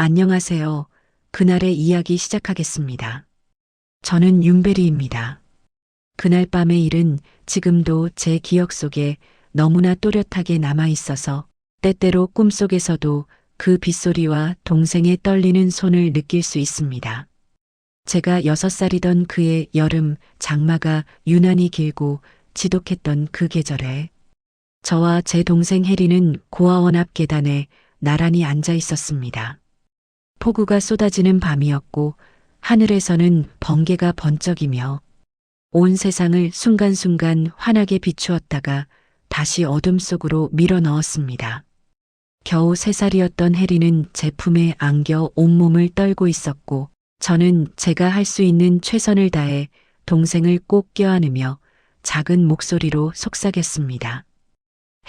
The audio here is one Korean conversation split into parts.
안녕하세요. 그날의 이야기 시작하겠습니다. 저는 윤베리입니다. 그날 밤의 일은 지금도 제 기억 속에 너무나 또렷하게 남아 있어서 때때로 꿈속에서도 그 빗소리와 동생의 떨리는 손을 느낄 수 있습니다. 제가 6살이던 그의 여름 장마가 유난히 길고 지독했던 그 계절에 저와 제 동생 혜리는 고아원 앞 계단에 나란히 앉아 있었습니다. 폭우가 쏟아지는 밤이었고 하늘에서는 번개가 번쩍이며 온 세상을 순간순간 환하게 비추었다가 다시 어둠 속으로 밀어 넣었습니다. 겨우 3살이었던 혜리는 제 품에 안겨 온몸을 떨고 있었고 저는 제가 할 수 있는 최선을 다해 동생을 꼭 껴안으며 작은 목소리로 속삭였습니다.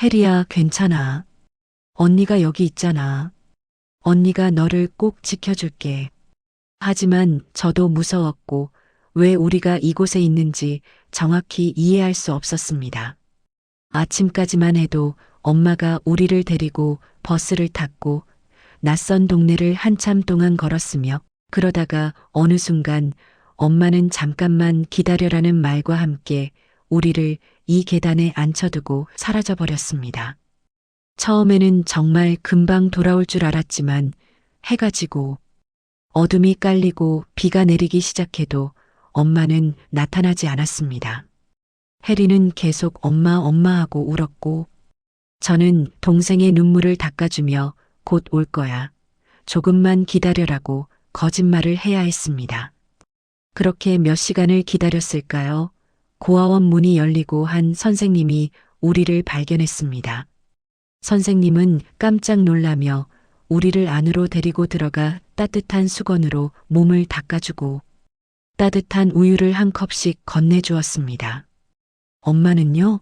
혜리야, 괜찮아. 언니가 여기 있잖아. 언니가 너를 꼭 지켜줄게. 하지만 저도 무서웠고 왜 우리가 이곳에 있는지 정확히 이해할 수 없었습니다. 아침까지만 해도 엄마가 우리를 데리고 버스를 탔고 낯선 동네를 한참 동안 걸었으며 그러다가 어느 순간 엄마는 잠깐만 기다려라는 말과 함께 우리를 이 계단에 앉혀두고 사라져 버렸습니다. 처음에는 정말 금방 돌아올 줄 알았지만 해가 지고 어둠이 깔리고 비가 내리기 시작해도 엄마는 나타나지 않았습니다. 혜리는 계속 엄마 하고 울었고 저는 동생의 눈물을 닦아주며 곧 올 거야. 조금만 기다려라고 거짓말을 해야 했습니다. 그렇게 몇 시간을 기다렸을까요? 고아원 문이 열리고 한 선생님이 우리를 발견했습니다. 선생님은 깜짝 놀라며 우리를 안으로 데리고 들어가 따뜻한 수건으로 몸을 닦아주고 따뜻한 우유를 한 컵씩 건네주었습니다. 엄마는요?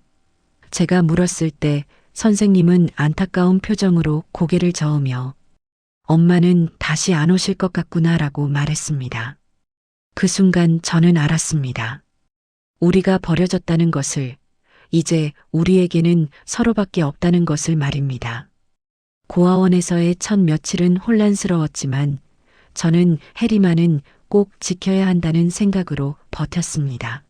제가 물었을 때 선생님은 안타까운 표정으로 고개를 저으며 엄마는 다시 안 오실 것 같구나라고 말했습니다. 그 순간 저는 알았습니다. 우리가 버려졌다는 것을, 이제 우리에게는 서로밖에 없다는 것을 말입니다. 고아원에서의 첫 며칠은 혼란스러웠지만 저는 혜리만은 꼭 지켜야 한다는 생각으로 버텼습니다.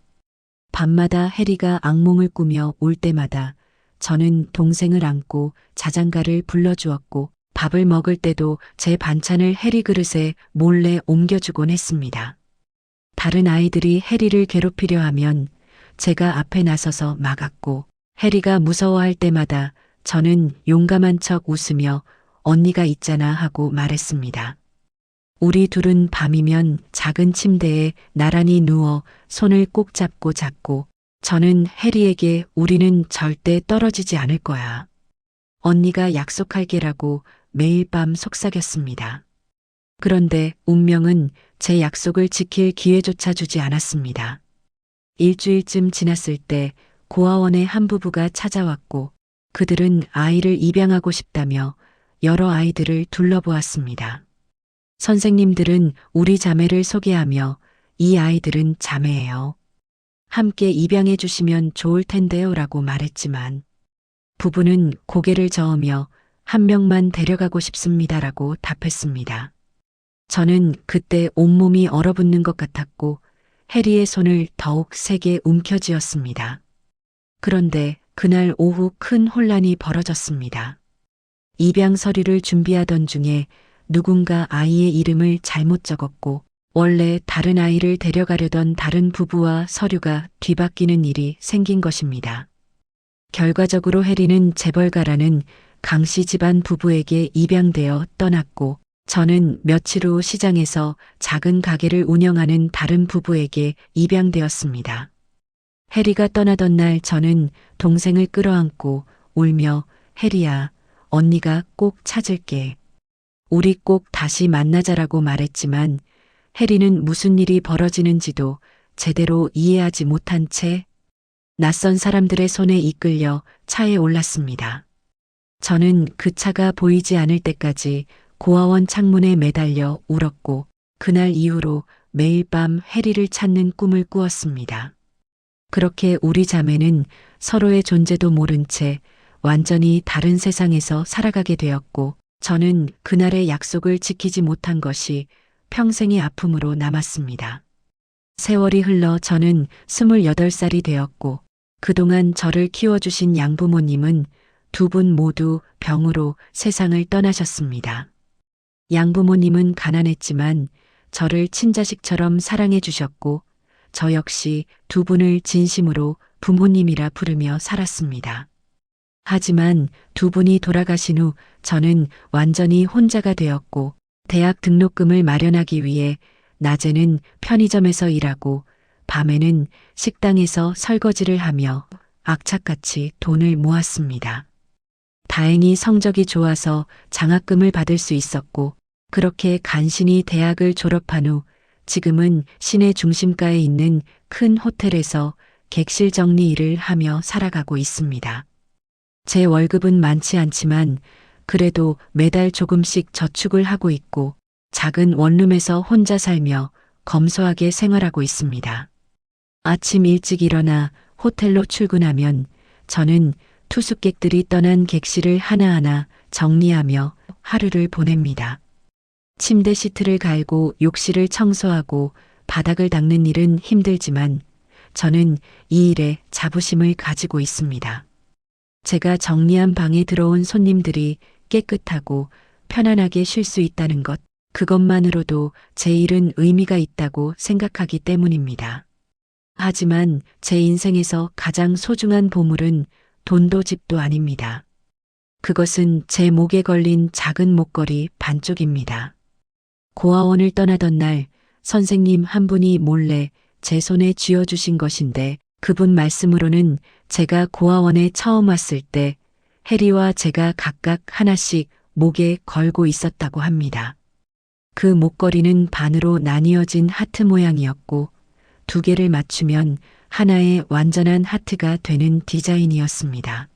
밤마다 혜리가 악몽을 꾸며 올 때마다 저는 동생을 안고 자장가를 불러주었고 밥을 먹을 때도 제 반찬을 혜리 그릇에 몰래 옮겨주곤 했습니다. 다른 아이들이 혜리를 괴롭히려 하면 제가 앞에 나서서 막았고 혜리가 무서워할 때마다 저는 용감한 척 웃으며 언니가 있잖아 하고 말했습니다. 우리 둘은 밤이면 작은 침대에 나란히 누워 손을 꼭 잡고 잤고 저는 혜리에게 우리는 절대 떨어지지 않을 거야. 언니가 약속할게라고 매일 밤 속삭였습니다. 그런데 운명은 제 약속을 지킬 기회조차 주지 않았습니다. 일주일쯤 지났을 때 고아원에 한 부부가 찾아왔고 그들은 아이를 입양하고 싶다며 여러 아이들을 둘러보았습니다. 선생님들은 우리 자매를 소개하며 이 아이들은 자매예요. 함께 입양해 주시면 좋을 텐데요 라고 말했지만 부부는 고개를 저으며 한 명만 데려가고 싶습니다라고 답했습니다. 저는 그때 온몸이 얼어붙는 것 같았고 혜리의 손을 더욱 세게 움켜쥐었습니다. 그런데 그날 오후 큰 혼란이 벌어졌습니다. 입양 서류를 준비하던 중에 누군가 아이의 이름을 잘못 적었고 원래 다른 아이를 데려가려던 다른 부부와 서류가 뒤바뀌는 일이 생긴 것입니다. 결과적으로 혜리는 재벌가라는 강씨 집안 부부에게 입양되어 떠났고 저는 며칠 후 시장에서 작은 가게를 운영하는 다른 부부에게 입양되었습니다. 혜리가 떠나던 날 저는 동생을 끌어안고 울며 혜리야, 언니가 꼭 찾을게. 우리 꼭 다시 만나자라고 말했지만 혜리는 무슨 일이 벌어지는지도 제대로 이해하지 못한 채 낯선 사람들의 손에 이끌려 차에 올랐습니다. 저는 그 차가 보이지 않을 때까지 고아원 창문에 매달려 울었고 그날 이후로 매일 밤 혜리를 찾는 꿈을 꾸었습니다. 그렇게 우리 자매는 서로의 존재도 모른 채 완전히 다른 세상에서 살아가게 되었고 저는 그날의 약속을 지키지 못한 것이 평생의 아픔으로 남았습니다. 세월이 흘러 저는 28살이 되었고 그동안 저를 키워주신 양부모님은 두 분 모두 병으로 세상을 떠나셨습니다. 양부모님은 가난했지만 저를 친자식처럼 사랑해 주셨고 저 역시 두 분을 진심으로 부모님이라 부르며 살았습니다. 하지만 두 분이 돌아가신 후 저는 완전히 혼자가 되었고 대학 등록금을 마련하기 위해 낮에는 편의점에서 일하고 밤에는 식당에서 설거지를 하며 악착같이 돈을 모았습니다. 다행히 성적이 좋아서 장학금을 받을 수 있었고 그렇게 간신히 대학을 졸업한 후 지금은 시내 중심가에 있는 큰 호텔에서 객실 정리 일을 하며 살아가고 있습니다. 제 월급은 많지 않지만 그래도 매달 조금씩 저축을 하고 있고 작은 원룸에서 혼자 살며 검소하게 생활하고 있습니다. 아침 일찍 일어나 호텔로 출근하면 저는 투숙객들이 떠난 객실을 하나하나 정리하며 하루를 보냅니다. 침대 시트를 갈고 욕실을 청소하고 바닥을 닦는 일은 힘들지만 저는 이 일에 자부심을 가지고 있습니다. 제가 정리한 방에 들어온 손님들이 깨끗하고 편안하게 쉴 수 있다는 것, 그것만으로도 제 일은 의미가 있다고 생각하기 때문입니다. 하지만 제 인생에서 가장 소중한 보물은 돈도 집도 아닙니다. 그것은 제 목에 걸린 작은 목걸이 반쪽입니다. 고아원을 떠나던 날 선생님 한 분이 몰래 제 손에 쥐어주신 것인데 그분 말씀으로는 제가 고아원에 처음 왔을 때 해리와 제가 각각 하나씩 목에 걸고 있었다고 합니다. 그 목걸이는 반으로 나뉘어진 하트 모양이었고 두 개를 맞추면 하나의 완전한 하트가 되는 디자인이었습니다.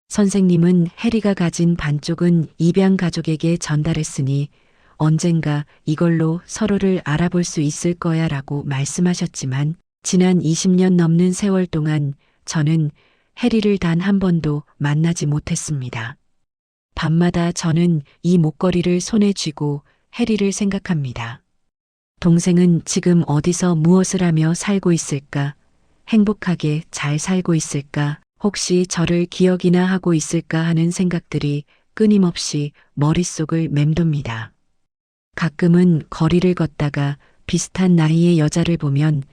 선생님은 해리가 가진 반쪽은 입양 가족에게 전달했으니 언젠가 이걸로 서로를 알아볼 수 있을 거야 라고 말씀하셨지만 지난 20년 넘는 세월 동안 저는 해리를 단 한 번도 만나지 못했습니다. 밤마다 저는 이 목걸이를 손에 쥐고 해리를 생각합니다. 동생은 지금 어디서 무엇을 하며 살고 있을까? 행복하게 잘 살고 있을까? 혹시 저를 기억이나 하고 있을까 하는 생각들이 끊임없이 머릿속을 맴돕니다. 가끔은 거리를 걷다가 비슷한 나이의 여자를 보면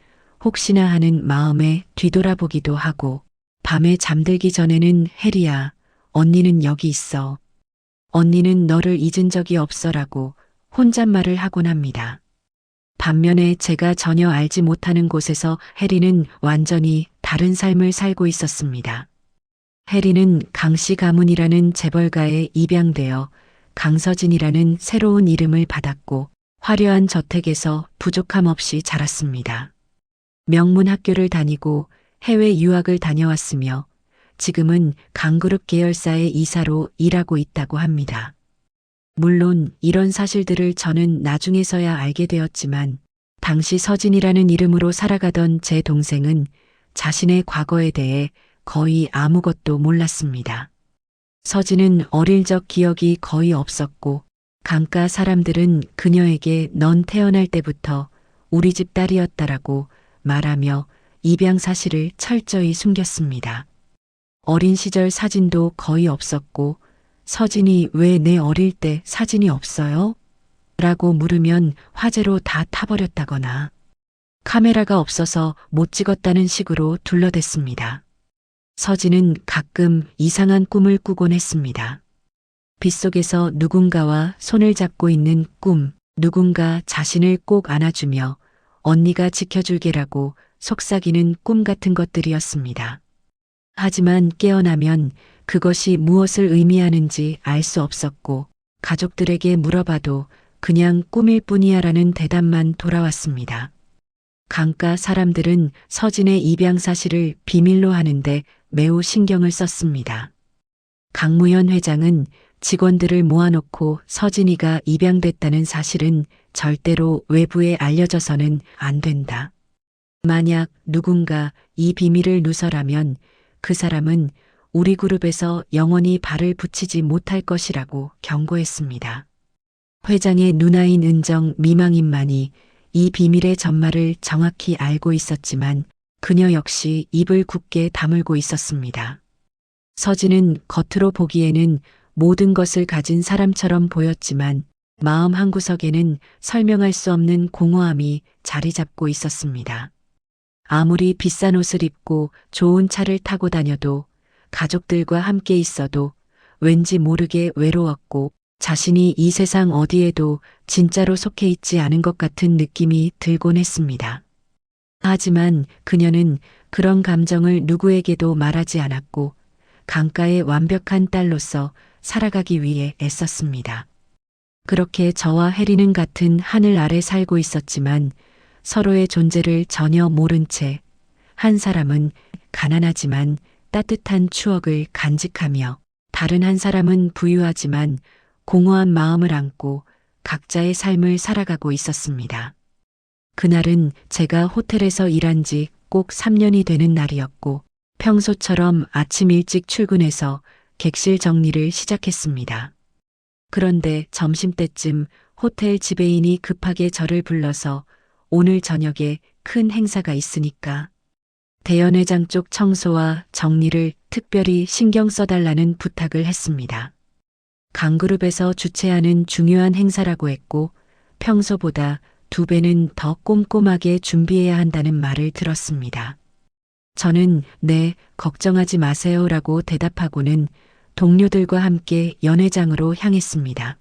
혹시나 하는 마음에 뒤돌아보기도 하고 밤에 잠들기 전에는 해리야, 언니는 여기 있어. 언니는 너를 잊은 적이 없어라고 혼잣말을 하곤 합니다. 반면에 제가 전혀 알지 못하는 곳에서 해리는 완전히 다른 삶을 살고 있었습니다. 해리는 강씨 가문이라는 재벌가에 입양되어 강서진이라는 새로운 이름을 받았고 화려한 저택에서 부족함 없이 자랐습니다. 명문 학교를 다니고 해외 유학을 다녀왔으며 지금은 강그룹 계열사의 이사로 일하고 있다고 합니다. 물론 이런 사실들을 저는 나중에서야 알게 되었지만 당시 서진이라는 이름으로 살아가던 제 동생은 자신의 과거에 대해 거의 아무것도 몰랐습니다. 서진은 어릴 적 기억이 거의 없었고 강가 사람들은 그녀에게 넌 태어날 때부터 우리 집 딸이었다라고 말하며 입양 사실을 철저히 숨겼습니다. 어린 시절 사진도 거의 없었고 서진이 왜 내 어릴 때 사진이 없어요? 라고 물으면 화제로 다 타버렸다거나 카메라가 없어서 못 찍었다는 식으로 둘러댔습니다. 서진은 가끔 이상한 꿈을 꾸곤 했습니다. 빗속에서 누군가와 손을 잡고 있는 꿈, 누군가 자신을 꼭 안아주며 언니가 지켜줄게라고 속삭이는 꿈 같은 것들이었습니다. 하지만 깨어나면 그것이 무엇을 의미하는지 알 수 없었고 가족들에게 물어봐도 그냥 꿈일 뿐이야라는 대답만 돌아왔습니다. 강가 사람들은 서진의 입양 사실을 비밀로 하는데 매우 신경을 썼습니다. 강무현 회장은 직원들을 모아놓고 서진이가 입양됐다는 사실은 절대로 외부에 알려져서는 안 된다. 만약 누군가 이 비밀을 누설하면 그 사람은 우리 그룹에서 영원히 발을 붙이지 못할 것이라고 경고했습니다. 회장의 누나인 은정 미망인만이 이 비밀의 전말을 정확히 알고 있었지만 그녀 역시 입을 굳게 다물고 있었습니다. 서진은 겉으로 보기에는 모든 것을 가진 사람처럼 보였지만 마음 한구석에는 설명할 수 없는 공허함이 자리 잡고 있었습니다. 아무리 비싼 옷을 입고 좋은 차를 타고 다녀도 가족들과 함께 있어도 왠지 모르게 외로웠고 자신이 이 세상 어디에도 진짜로 속해 있지 않은 것 같은 느낌이 들곤 했습니다. 하지만 그녀는 그런 감정을 누구에게도 말하지 않았고 강가의 완벽한 딸로서 살아가기 위해 애썼습니다. 그렇게 저와 혜리는 같은 하늘 아래 살고 있었지만 서로의 존재를 전혀 모른 채 한 사람은 가난하지만 따뜻한 추억을 간직하며 다른 한 사람은 부유하지만 공허한 마음을 안고 각자의 삶을 살아가고 있었습니다. 그날은 제가 호텔에서 일한 지 꼭 3년이 되는 날이었고 평소처럼 아침 일찍 출근해서 객실 정리를 시작했습니다. 그런데 점심때쯤 호텔 지배인이 급하게 저를 불러서 오늘 저녁에 큰 행사가 있으니까 대연회장 쪽 청소와 정리를 특별히 신경 써달라는 부탁을 했습니다. 강그룹에서 주최하는 중요한 행사라고 했고 평소보다 2배는 더 꼼꼼하게 준비해야 한다는 말을 들었습니다. 저는 네, 걱정하지 마세요라고 대답하고는 동료들과 함께 연회장으로 향했습니다.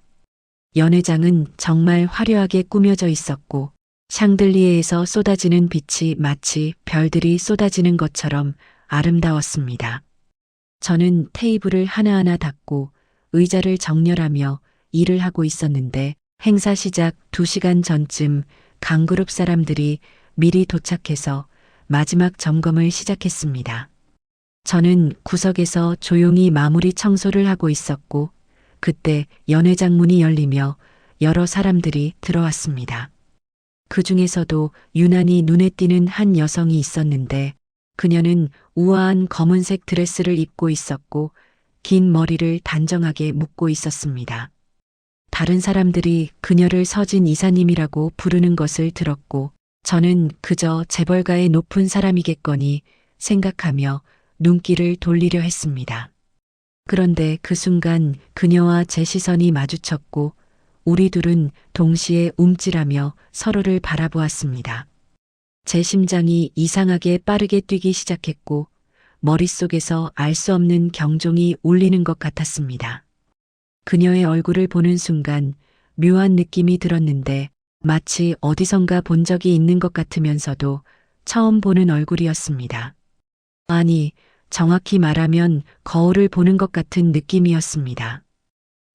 연회장은 정말 화려하게 꾸며져 있었고 샹들리에에서 쏟아지는 빛이 마치 별들이 쏟아지는 것처럼 아름다웠습니다. 저는 테이블을 하나하나 닦고 의자를 정렬하며 일을 하고 있었는데 행사 시작 2시간 전쯤 강그룹 사람들이 미리 도착해서 마지막 점검을 시작했습니다. 저는 구석에서 조용히 마무리 청소를 하고 있었고 그때 연회장 문이 열리며 여러 사람들이 들어왔습니다. 그 중에서도 유난히 눈에 띄는 한 여성이 있었는데 그녀는 우아한 검은색 드레스를 입고 있었고 긴 머리를 단정하게 묶고 있었습니다. 다른 사람들이 그녀를 서진 이사님이라고 부르는 것을 들었고 저는 그저 재벌가의 높은 사람이겠거니 생각하며 눈길을 돌리려 했습니다. 그런데 그 순간 그녀와 제 시선이 마주쳤고 우리 둘은 동시에 움찔하며 서로를 바라보았습니다. 제 심장이 이상하게 빠르게 뛰기 시작했고 머릿속에서 알 수 없는 경종이 울리는 것 같았습니다. 그녀의 얼굴을 보는 순간 묘한 느낌이 들었는데 마치 어디선가 본 적이 있는 것 같으면서도 처음 보는 얼굴이었습니다. 아니, 정확히 말하면 거울을 보는 것 같은 느낌이었습니다.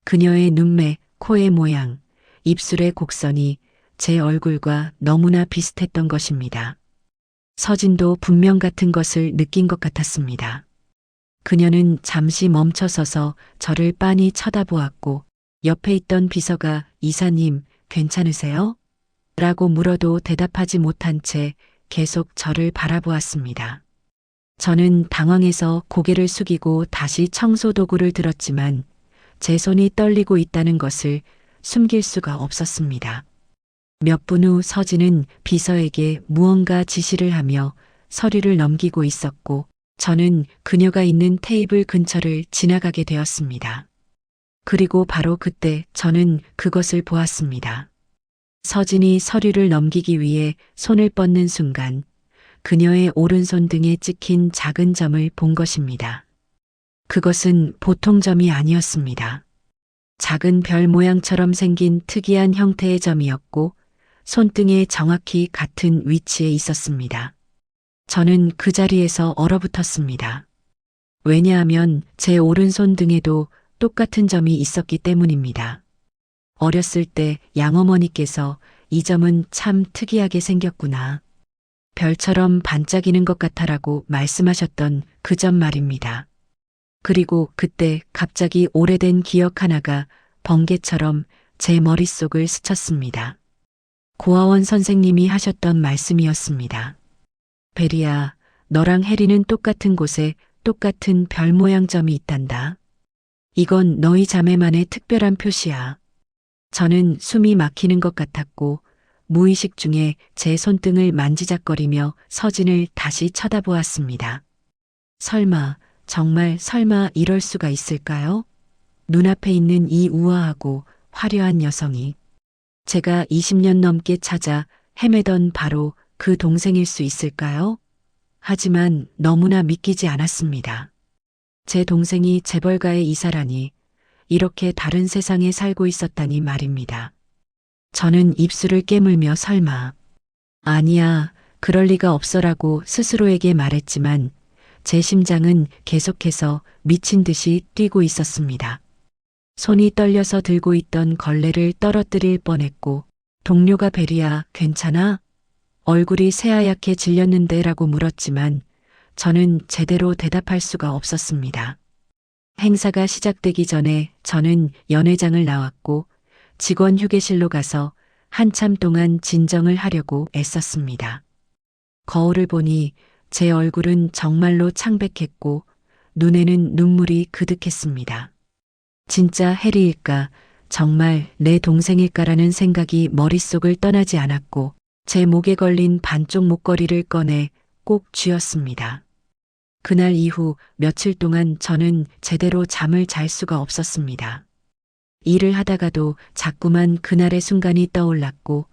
그녀의 눈매, 코의 모양, 입술의 곡선이 제 얼굴과 너무나 비슷했던 것입니다. 서진도 분명 같은 것을 느낀 것 같았습니다. 그녀는 잠시 멈춰서서 저를 빤히 쳐다보았고 옆에 있던 비서가 이사님 괜찮으세요? 라고 물어도 대답하지 못한 채 계속 저를 바라보았습니다. 저는 당황해서 고개를 숙이고 다시 청소 도구를 들었지만 제 손이 떨리고 있다는 것을 숨길 수가 없었습니다. 몇 분 후 서진은 비서에게 무언가 지시를 하며 서류를 넘기고 있었고 저는 그녀가 있는 테이블 근처를 지나가게 되었습니다. 그리고 바로 그때 저는 그것을 보았습니다. 서진이 서류를 넘기기 위해 손을 뻗는 순간 그녀의 오른손 등에 찍힌 작은 점을 본 것입니다. 그것은 보통 점이 아니었습니다. 작은 별 모양처럼 생긴 특이한 형태의 점이었고 손등에 정확히 같은 위치에 있었습니다. 저는 그 자리에서 얼어붙었습니다. 왜냐하면 제 오른손 등에도 똑같은 점이 있었기 때문입니다. 어렸을 때 양어머니께서 이 점은 참 특이하게 생겼구나. 별처럼 반짝이는 것 같아라고 말씀하셨던 그 점 말입니다. 그리고 그때 갑자기 오래된 기억 하나가 번개처럼 제 머릿속을 스쳤습니다. 고아원 선생님이 하셨던 말씀이었습니다. 베리야, 너랑 혜리는 똑같은 곳에 똑같은 별 모양 점이 있단다. 이건 너희 자매만의 특별한 표시야. 저는 숨이 막히는 것 같았고 무의식 중에 제 손등을 만지작거리며 서진을 다시 쳐다보았습니다. 설마, 정말 설마 이럴 수가 있을까요? 눈앞에 있는 이 우아하고 화려한 여성이 제가 20년 넘게 찾아 헤매던 바로 그 동생일 수 있을까요? 하지만 너무나 믿기지 않았습니다. 제 동생이 재벌가의 이사라니, 이렇게 다른 세상에 살고 있었다니 말입니다. 저는 입술을 깨물며 설마, 아니야, 그럴 리가 없어라고 스스로에게 말했지만 제 심장은 계속해서 미친 듯이 뛰고 있었습니다. 손이 떨려서 들고 있던 걸레를 떨어뜨릴 뻔했고 동료가 베리야, 괜찮아? 얼굴이 새하얗게 질렸는데 라고 물었지만 저는 제대로 대답할 수가 없었습니다. 행사가 시작되기 전에 저는 연회장을 나왔고 직원 휴게실로 가서 한참 동안 진정을 하려고 애썼습니다. 거울을 보니 제 얼굴은 정말로 창백했고 눈에는 눈물이 그득했습니다. 진짜 해리일까, 정말 내 동생일까라는 생각이 머릿속을 떠나지 않았고 제 목에 걸린 반쪽 목걸이를 꺼내 꼭 쥐었습니다. 그날 이후 며칠 동안 저는 제대로 잠을 잘 수가 없었습니다. 일을 하다가도 자꾸만 그날의 순간이 떠올랐고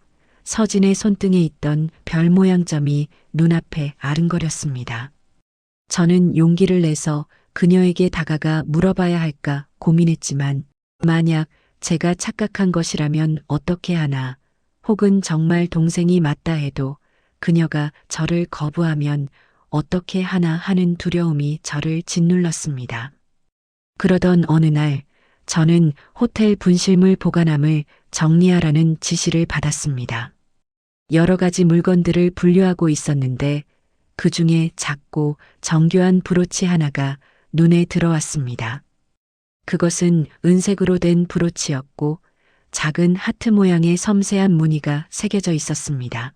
서진의 손등에 있던 별 모양 점이 눈앞에 아른거렸습니다. 저는 용기를 내서 그녀에게 다가가 물어봐야 할까 고민했지만 만약 제가 착각한 것이라면 어떻게 하나, 혹은 정말 동생이 맞다 해도 그녀가 저를 거부하면 어떻게 하나 하는 두려움이 저를 짓눌렀습니다. 그러던 어느 날 저는 호텔 분실물 보관함을 정리하라는 지시를 받았습니다. 여러 가지 물건들을 분류하고 있었는데 그 중에 작고 정교한 브로치 하나가 눈에 들어왔습니다. 그것은 은색으로 된 브로치였고 작은 하트 모양의 섬세한 무늬가 새겨져 있었습니다.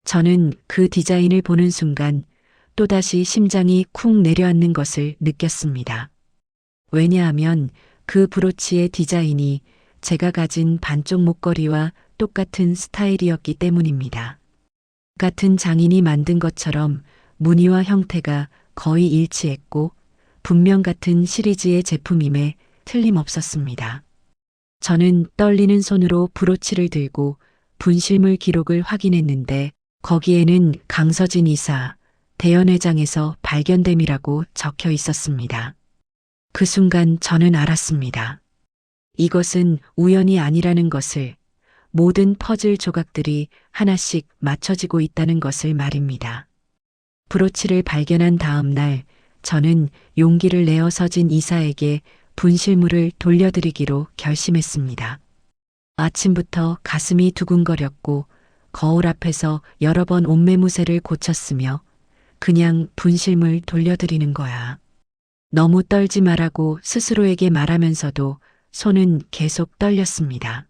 저는 그 디자인을 보는 순간 또다시 심장이 쿵 내려앉는 것을 느꼈습니다. 왜냐하면 그 브로치의 디자인이 제가 가진 반쪽 목걸이와 똑같은 스타일이었기 때문입니다. 같은 장인이 만든 것처럼 무늬와 형태가 거의 일치했고 분명 같은 시리즈의 제품임에 틀림없었습니다. 저는 떨리는 손으로 브로치를 들고 분실물 기록을 확인했는데 거기에는 강서진 이사, 대연회장에서 발견됨이라고 적혀 있었습니다. 그 순간 저는 알았습니다. 이것은 우연이 아니라는 것을, 모든 퍼즐 조각들이 하나씩 맞춰지고 있다는 것을 말입니다. 브로치를 발견한 다음 날 저는 용기를 내어 서진 이사에게 분실물을 돌려드리기로 결심했습니다. 아침부터 가슴이 두근거렸고 거울 앞에서 여러 번 옷매무새를 고쳤으며 그냥 분실물 돌려드리는 거야. 너무 떨지 말라고 스스로에게 말하면서도 손은 계속 떨렸습니다.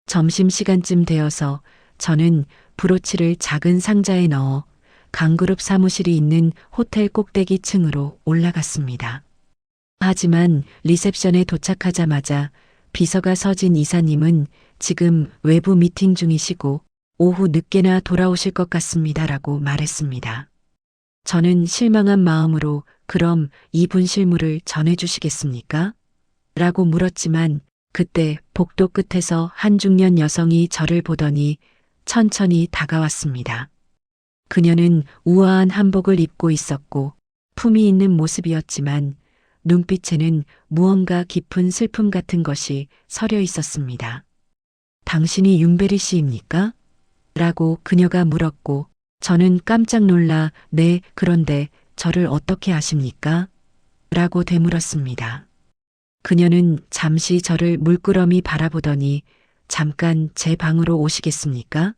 점심시간쯤 되어서 저는 브로치를 작은 상자에 넣어 강그룹 사무실이 있는 호텔 꼭대기 층으로 올라갔습니다. 하지만 리셉션에 도착하자마자 비서가 서진 이사님은 지금 외부 미팅 중이시고 오후 늦게나 돌아오실 것 같습니다라고 말했습니다. 저는 실망한 마음으로 그럼 이 분실물을 전해주시겠습니까? 라고 물었지만 그때 복도 끝에서 한 중년 여성이 저를 보더니 천천히 다가왔습니다. 그녀는 우아한 한복을 입고 있었고 품이 있는 모습이었지만 눈빛에는 무언가 깊은 슬픔 같은 것이 서려 있었습니다. 당신이 윤베리 씨입니까? 라고 그녀가 물었고 저는 깜짝 놀라 네, 그런데 저를 어떻게 아십니까? 라고 되물었습니다. 그녀는 잠시 저를 물끄러미 바라보더니 잠깐 제 방으로 오시겠습니까?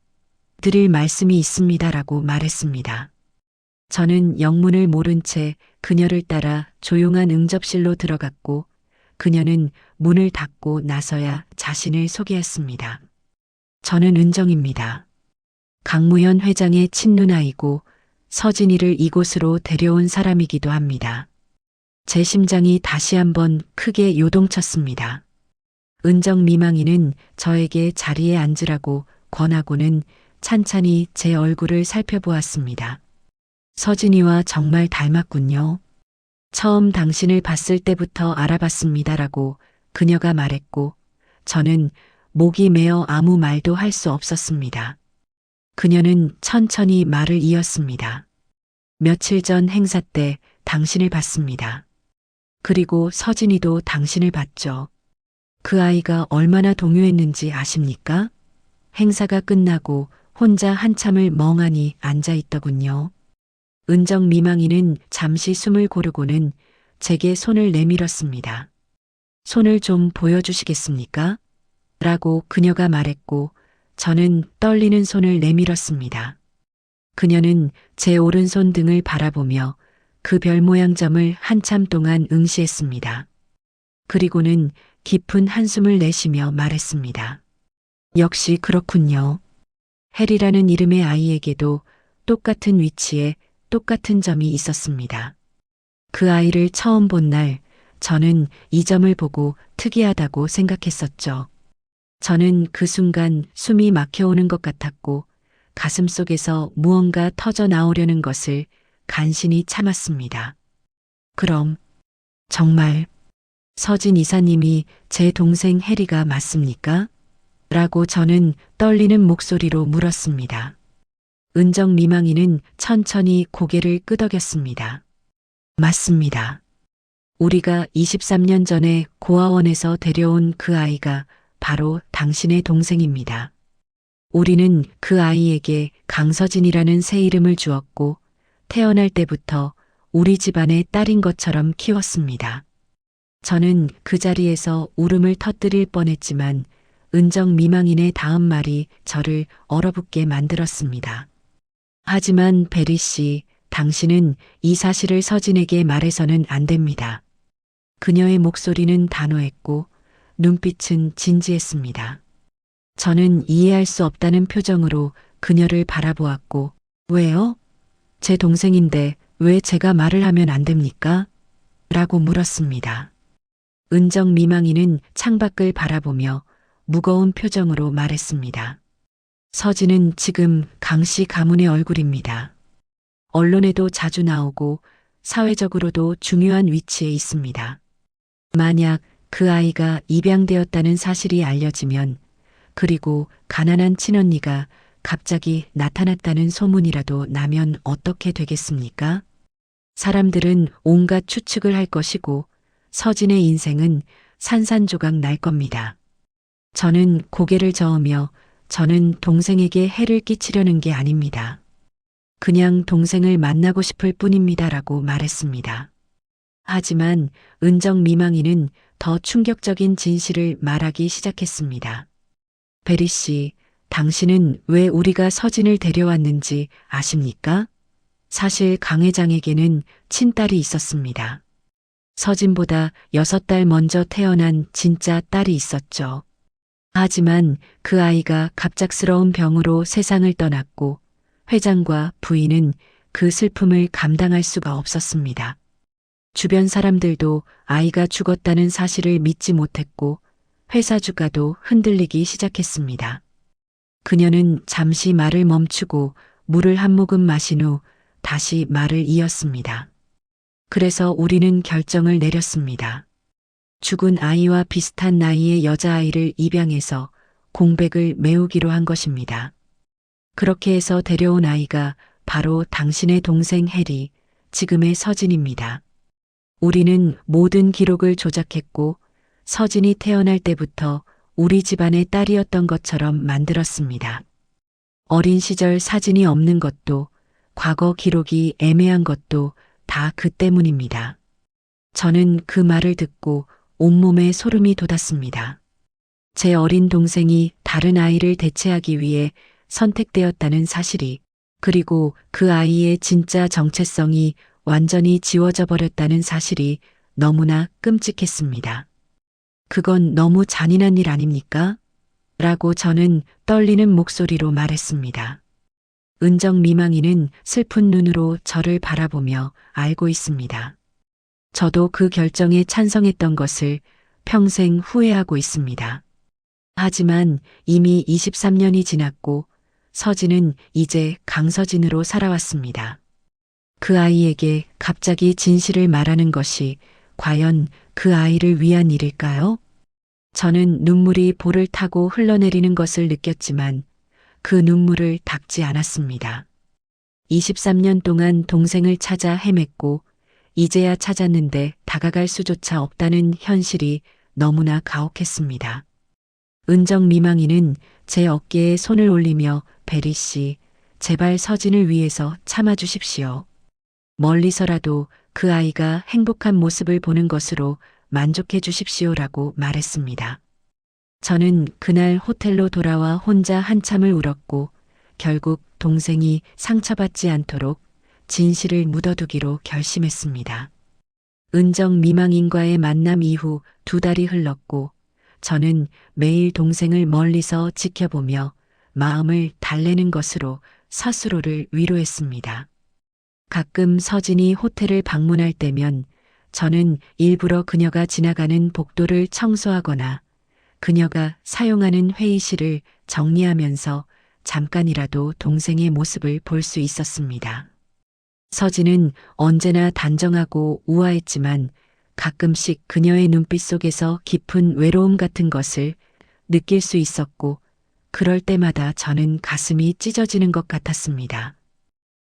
드릴 말씀이 있습니다라고 말했습니다. 저는 영문을 모른 채 그녀를 따라 조용한 응접실로 들어갔고 그녀는 문을 닫고 나서야 자신을 소개했습니다. 저는 은정입니다. 강무현 회장의 친누나이고 서진이를 이곳으로 데려온 사람이기도 합니다. 제 심장이 다시 한번 크게 요동쳤습니다. 은정 미망이는 저에게 자리에 앉으라고 권하고는 찬찬히 제 얼굴을 살펴보았습니다. 서진이와 정말 닮았군요. 처음 당신을 봤을 때부터 알아봤습니다라고 그녀가 말했고 저는 목이 메어 아무 말도 할 수 없었습니다. 그녀는 천천히 말을 이었습니다. 며칠 전 행사 때 당신을 봤습니다. 그리고 서진이도 당신을 봤죠. 그 아이가 얼마나 동요했는지 아십니까? 행사가 끝나고 혼자 한참을 멍하니 앉아 있더군요. 은정 미망이는 잠시 숨을 고르고는 제게 손을 내밀었습니다. 손을 좀 보여주시겠습니까? 라고 그녀가 말했고 저는 떨리는 손을 내밀었습니다. 그녀는 제 오른손 등을 바라보며 그 별 모양 점을 한참 동안 응시했습니다. 그리고는 깊은 한숨을 내쉬며 말했습니다. 역시 그렇군요. 해리라는 이름의 아이에게도 똑같은 위치에 똑같은 점이 있었습니다. 그 아이를 처음 본 날 저는 이 점을 보고 특이하다고 생각했었죠. 저는 그 순간 숨이 막혀오는 것 같았고 가슴 속에서 무언가 터져 나오려는 것을 간신히 참았습니다. 그럼 정말 서진 이사님이 제 동생 해리가 맞습니까? 라고 저는 떨리는 목소리로 물었습니다. 은정 미망이는 천천히 고개를 끄덕였습니다. 맞습니다. 우리가 23년 전에 고아원에서 데려온 그 아이가 바로 당신의 동생입니다. 우리는 그 아이에게 강서진이라는 새 이름을 주었고 태어날 때부터 우리 집안의 딸인 것처럼 키웠습니다. 저는 그 자리에서 울음을 터뜨릴 뻔했지만 은정 미망인의 다음 말이 저를 얼어붙게 만들었습니다. 하지만 베리 씨, 당신은 이 사실을 서진에게 말해서는 안 됩니다. 그녀의 목소리는 단호했고 눈빛은 진지했습니다. 저는 이해할 수 없다는 표정으로 그녀를 바라보았고, 왜요? 제 동생인데 왜 제가 말을 하면 안 됩니까? 라고 물었습니다. 은정 미망이는 창밖을 바라보며 무거운 표정으로 말했습니다. 서진은 지금 강씨 가문의 얼굴입니다. 언론에도 자주 나오고 사회적으로도 중요한 위치에 있습니다. 만약 그 아이가 입양되었다는 사실이 알려지면 그리고 가난한 친언니가 갑자기 나타났다는 소문이라도 나면 어떻게 되겠습니까? 사람들은 온갖 추측을 할 것이고 서진의 인생은 산산조각 날 겁니다. 저는 고개를 저으며 저는 동생에게 해를 끼치려는 게 아닙니다. 그냥 동생을 만나고 싶을 뿐입니다라고 말했습니다. 하지만 은정 미망이는 더 충격적인 진실을 말하기 시작했습니다. 베리 씨, 당신은 왜 우리가 서진을 데려왔는지 아십니까? 사실 강 회장에게는 친딸이 있었습니다. 서진보다 6달 먼저 태어난 진짜 딸이 있었죠. 하지만 그 아이가 갑작스러운 병으로 세상을 떠났고 회장과 부인은 그 슬픔을 감당할 수가 없었습니다. 주변 사람들도 아이가 죽었다는 사실을 믿지 못했고 회사 주가도 흔들리기 시작했습니다. 그녀는 잠시 말을 멈추고 물을 한 모금 마신 후 다시 말을 이었습니다. 그래서 우리는 결정을 내렸습니다. 죽은 아이와 비슷한 나이의 여자아이를 입양해서 공백을 메우기로 한 것입니다. 그렇게 해서 데려온 아이가 바로 당신의 동생 해리, 지금의 서진입니다. 우리는 모든 기록을 조작했고 서진이 태어날 때부터 우리 집안의 딸이었던 것처럼 만들었습니다. 어린 시절 사진이 없는 것도 과거 기록이 애매한 것도 다 그 때문입니다. 저는 그 말을 듣고 온몸에 소름이 돋았습니다. 제 어린 동생이 다른 아이를 대체하기 위해 선택되었다는 사실이, 그리고 그 아이의 진짜 정체성이 완전히 지워져 버렸다는 사실이 너무나 끔찍했습니다. 그건 너무 잔인한 일 아닙니까? 라고 저는 떨리는 목소리로 말했습니다. 은정 미망이는 슬픈 눈으로 저를 바라보며 알고 있습니다. 저도 그 결정에 찬성했던 것을 평생 후회하고 있습니다. 하지만 이미 23년이 지났고 서진은 이제 강서진으로 살아왔습니다. 그 아이에게 갑자기 진실을 말하는 것이 과연 그 아이를 위한 일일까요? 저는 눈물이 볼을 타고 흘러내리는 것을 느꼈지만 그 눈물을 닦지 않았습니다. 23년 동안 동생을 찾아 헤맸고 이제야 찾았는데 다가갈 수조차 없다는 현실이 너무나 가혹했습니다. 은정 미망이는 제 어깨에 손을 올리며 베리 씨, 제발 서진을 위해서 참아주십시오. 멀리서라도 그 아이가 행복한 모습을 보는 것으로 만족해 주십시오라고 말했습니다. 저는 그날 호텔로 돌아와 혼자 한참을 울었고 결국 동생이 상처받지 않도록 진실을 묻어두기로 결심했습니다. 은정 미망인과의 만남 이후 2달이 흘렀고 저는 매일 동생을 멀리서 지켜보며 마음을 달래는 것으로 스스로를 위로했습니다. 가끔 서진이 호텔을 방문할 때면 저는 일부러 그녀가 지나가는 복도를 청소하거나 그녀가 사용하는 회의실을 정리하면서 잠깐이라도 동생의 모습을 볼 수 있었습니다. 서진은 언제나 단정하고 우아했지만 가끔씩 그녀의 눈빛 속에서 깊은 외로움 같은 것을 느낄 수 있었고 그럴 때마다 저는 가슴이 찢어지는 것 같았습니다.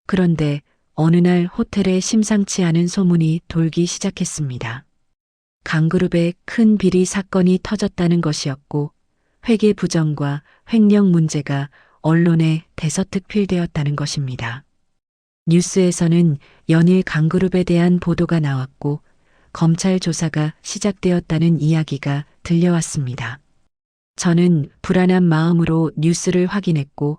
그런데 어느 날 호텔에 심상치 않은 소문이 돌기 시작했습니다. 강그룹의 큰 비리 사건이 터졌다는 것이었고 회계 부정과 횡령 문제가 언론에 대서특필되었다는 것입니다. 뉴스에서는 연일 강그룹에 대한 보도가 나왔고 검찰 조사가 시작되었다는 이야기가 들려왔습니다. 저는 불안한 마음으로 뉴스를 확인했고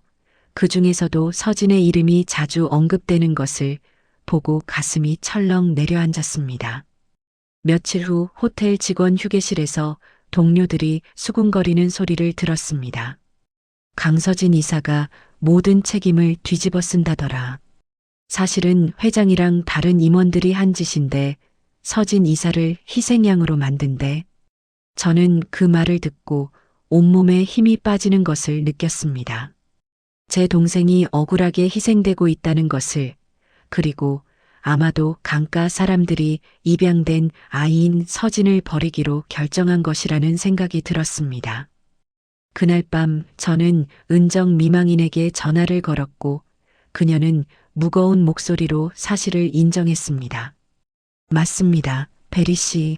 그 중에서도 서진의 이름이 자주 언급되는 것을 보고 가슴이 철렁 내려앉았습니다. 며칠 후 호텔 직원 휴게실에서 동료들이 수군거리는 소리를 들었습니다. 강서진 이사가 모든 책임을 뒤집어 쓴다더라. 사실은 회장이랑 다른 임원들이 한 짓인데 서진 이사를 희생양으로 만든대. 저는 그 말을 듣고 온몸에 힘이 빠지는 것을 느꼈습니다. 제 동생이 억울하게 희생되고 있다는 것을, 그리고 아마도 강가 사람들이 입양된 아이인 서진을 버리기로 결정한 것이라는 생각이 들었습니다. 그날 밤 저는 은정 미망인에게 전화를 걸었고 그녀는 무거운 목소리로 사실을 인정했습니다. 맞습니다, 베리 씨.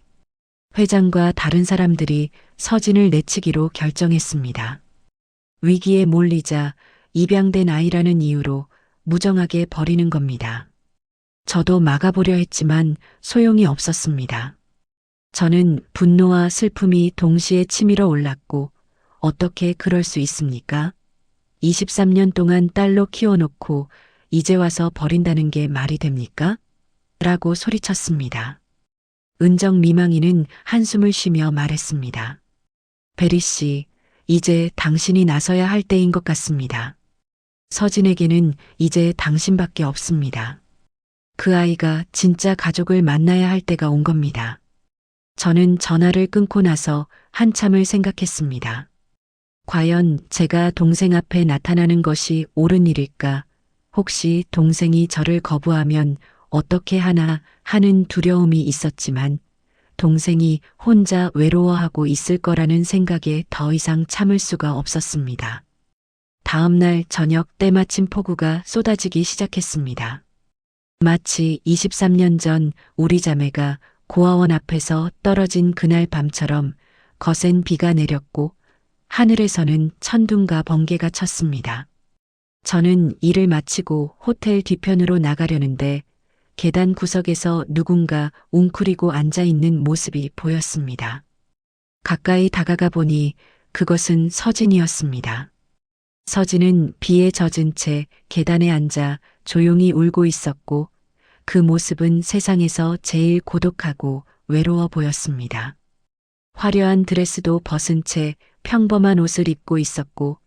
회장과 다른 사람들이 서진을 내치기로 결정했습니다. 위기에 몰리자 입양된 아이라는 이유로 무정하게 버리는 겁니다. 저도 막아보려 했지만 소용이 없었습니다. 저는 분노와 슬픔이 동시에 치밀어 올랐고 어떻게 그럴 수 있습니까? 23년 동안 딸로 키워놓고 이제 와서 버린다는 게 말이 됩니까? 라고 소리쳤습니다. 은정 미망이는 한숨을 쉬며 말했습니다. 베리 씨, 이제 당신이 나서야 할 때인 것 같습니다. 서진에게는 이제 당신밖에 없습니다. 그 아이가 진짜 가족을 만나야 할 때가 온 겁니다. 저는 전화를 끊고 나서 한참을 생각했습니다. 과연 제가 동생 앞에 나타나는 것이 옳은 일일까? 혹시 동생이 저를 거부하면 어떻게 하나 하는 두려움이 있었지만 동생이 혼자 외로워하고 있을 거라는 생각에 더 이상 참을 수가 없었습니다. 다음 날 저녁 때마침 폭우가 쏟아지기 시작했습니다. 마치 23년 전 우리 자매가 고아원 앞에서 떨어진 그날 밤처럼 거센 비가 내렸고 하늘에서는 천둥과 번개가 쳤습니다. 저는 일을 마치고 호텔 뒤편으로 나가려는데 계단 구석에서 누군가 웅크리고 앉아 있는 모습이 보였습니다. 가까이 다가가 보니 그것은 서진이었습니다. 서진은 비에 젖은 채 계단에 앉아 조용히 울고 있었고 그 모습은 세상에서 제일 고독하고 외로워 보였습니다. 화려한 드레스도 벗은 채 평범한 옷을 입고 있었고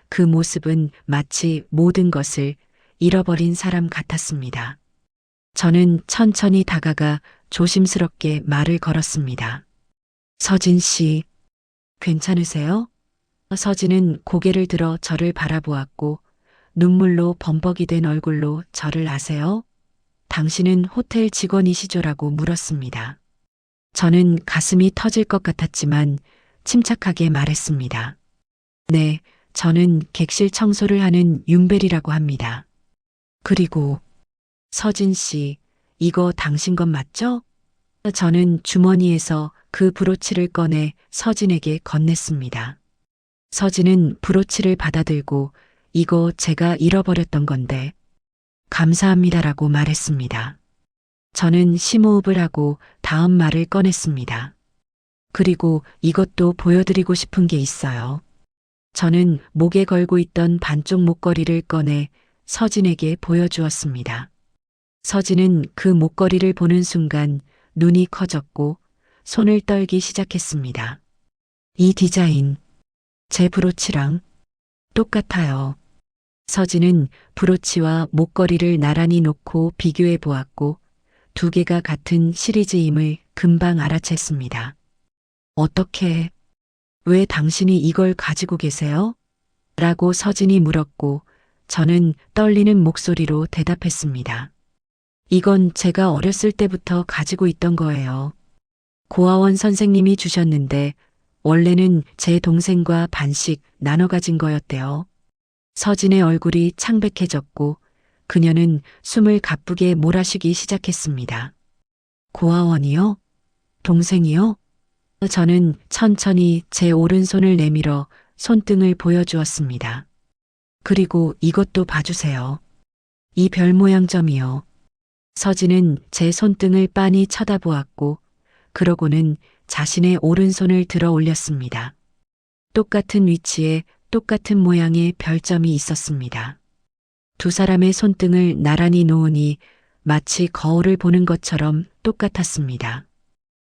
그 모습은 마치 모든 것을 잃어버린 사람 같았습니다. 저는 천천히 다가가 조심스럽게 말을 걸었습니다. 서진 씨, 괜찮으세요? 서진은 고개를 들어 저를 바라보았고 눈물로 범벅이 된 얼굴로 저를 아세요? 당신은 호텔 직원이시죠라고 물었습니다. 저는 가슴이 터질 것 같았지만 침착하게 말했습니다. 네, 저는 객실 청소를 하는 윤벨이라고 합니다. 그리고 서진 씨, 이거 당신 것 맞죠? 저는 주머니에서 그 브로치를 꺼내 서진에게 건넸습니다. 서진은 브로치를 받아들고 이거 제가 잃어버렸던 건데 감사합니다라고 말했습니다. 저는 심호흡을 하고 다음 말을 꺼냈습니다. 그리고 이것도 보여드리고 싶은 게 있어요. 저는 목에 걸고 있던 반쪽 목걸이를 꺼내 서진에게 보여주었습니다. 서진은 그 목걸이를 보는 순간 눈이 커졌고 손을 떨기 시작했습니다. 이 디자인, 제 브로치랑 똑같아요. 서진은 브로치와 목걸이를 나란히 놓고 비교해 보았고 두 개가 같은 시리즈임을 금방 알아챘습니다. 어떻게, 왜 당신이 이걸 가지고 계세요? 라고 서진이 물었고 저는 떨리는 목소리로 대답했습니다. 이건 제가 어렸을 때부터 가지고 있던 거예요. 고아원 선생님이 주셨는데 원래는 제 동생과 반씩 나눠 가진 거였대요. 서진의 얼굴이 창백해졌고 그녀는 숨을 가쁘게 몰아쉬기 시작했습니다. 고아원이요? 동생이요? 저는 천천히 제 오른손을 내밀어 손등을 보여주었습니다. 그리고 이것도 봐주세요. 이 별 모양 점이요. 서진은 제 손등을 빤히 쳐다보았고 그러고는 자신의 오른손을 들어 올렸습니다. 똑같은 위치에 똑같은 모양의 별점이 있었습니다. 두 사람의 손등을 나란히 놓으니 마치 거울을 보는 것처럼 똑같았습니다.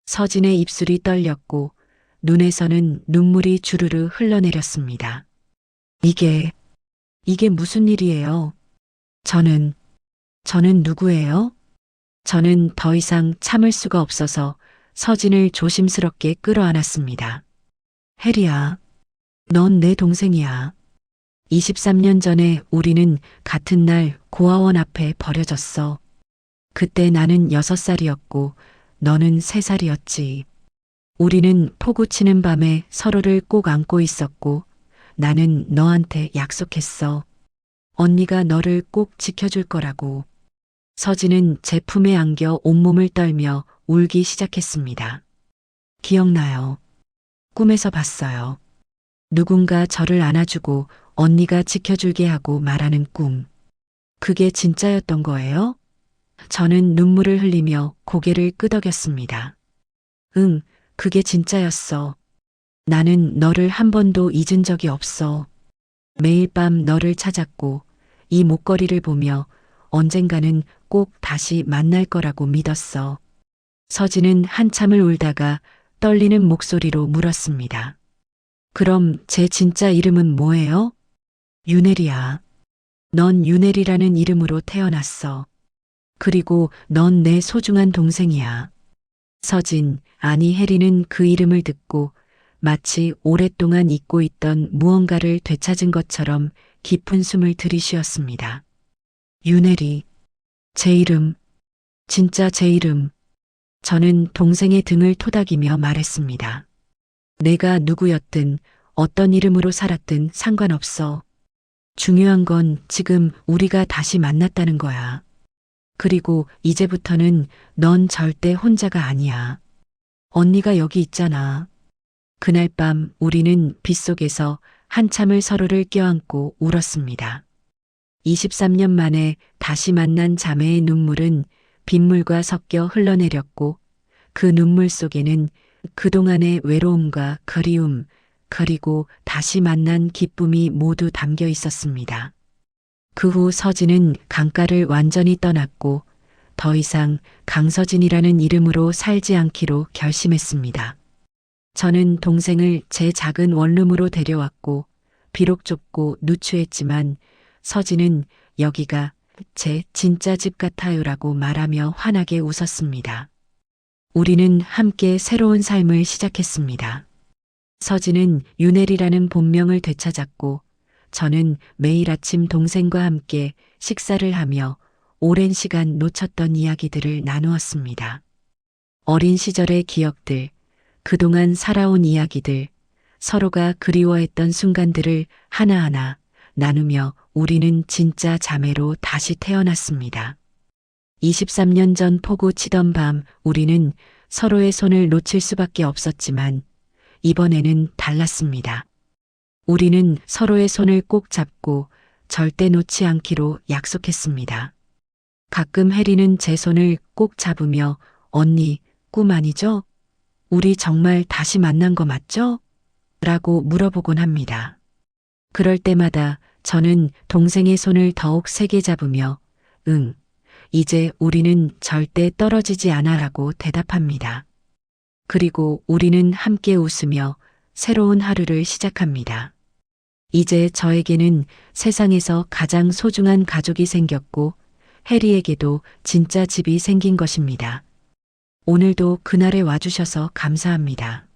서진의 입술이 떨렸고 눈에서는 눈물이 주르르 흘러내렸습니다. 이게 무슨 일이에요? 저는 누구예요? 저는 더 이상 참을 수가 없어서 서진을 조심스럽게 끌어안았습니다. 혜리야, 넌 내 동생이야. 23년 전에 우리는 같은 날 고아원 앞에 버려졌어. 그때 나는 6살이었고 너는 3살이었지. 우리는 포구 치는 밤에 서로를 꼭 안고 있었고 나는 너한테 약속했어. 언니가 너를 꼭 지켜줄 거라고. 서진은 제 품에 안겨 온몸을 떨며 울기 시작했습니다. 기억나요. 꿈에서 봤어요. 누군가 저를 안아주고 언니가 지켜줄게 하고 말하는 꿈. 그게 진짜였던 거예요? 저는 눈물을 흘리며 고개를 끄덕였습니다. 응, 그게 진짜였어. 나는 너를 한 번도 잊은 적이 없어. 매일 밤 너를 찾았고 이 목걸이를 보며 언젠가는 꼭 다시 만날 거라고 믿었어. 서진은 한참을 울다가 떨리는 목소리로 물었습니다. 그럼 제 진짜 이름은 뭐예요? 윤혜리야. 넌 윤혜리라는 이름으로 태어났어. 그리고 넌 내 소중한 동생이야. 서진, 아니 혜리는 그 이름을 듣고 마치 오랫동안 잊고 있던 무언가를 되찾은 것처럼 깊은 숨을 들이쉬었습니다. 윤혜리, 제 이름, 진짜 제 이름. 저는 동생의 등을 토닥이며 말했습니다. 내가 누구였든 어떤 이름으로 살았든 상관없어. 중요한 건 지금 우리가 다시 만났다는 거야. 그리고 이제부터는 넌 절대 혼자가 아니야. 언니가 여기 있잖아. 그날 밤 우리는 빗속에서 한참을 서로를 껴안고 울었습니다. 23년 만에 다시 만난 자매의 눈물은 빗물과 섞여 흘러내렸고 그 눈물 속에는 그동안의 외로움과 그리움, 그리고 다시 만난 기쁨이 모두 담겨 있었습니다. 그 후 서진은 강가를 완전히 떠났고 더 이상 강서진이라는 이름으로 살지 않기로 결심했습니다. 저는 동생을 제 작은 원룸으로 데려왔고 비록 좁고 누추했지만 서진은 여기가 제 진짜 집 같아요라고 말하며 환하게 웃었습니다. 우리는 함께 새로운 삶을 시작했습니다. 서진은 윤혜리라는 본명을 되찾았고 저는 매일 아침 동생과 함께 식사를 하며 오랜 시간 놓쳤던 이야기들을 나누었습니다. 어린 시절의 기억들, 그동안 살아온 이야기들, 서로가 그리워했던 순간들을 하나하나 나누며 우리는 진짜 자매로 다시 태어났습니다. 23년 전 폭우 치던 밤 우리는 서로의 손을 놓칠 수밖에 없었지만 이번에는 달랐습니다. 우리는 서로의 손을 꼭 잡고 절대 놓지 않기로 약속했습니다. 가끔 혜리는 제 손을 꼭 잡으며 언니, 꿈 아니죠? 우리 정말 다시 만난 거 맞죠? 라고 물어보곤 합니다. 그럴 때마다 저는 동생의 손을 더욱 세게 잡으며 응, 이제 우리는 절대 떨어지지 않아 라고 대답합니다. 그리고 우리는 함께 웃으며 새로운 하루를 시작합니다. 이제 저에게는 세상에서 가장 소중한 가족이 생겼고 해리에게도 진짜 집이 생긴 것입니다. 오늘도 그날에 와주셔서 감사합니다.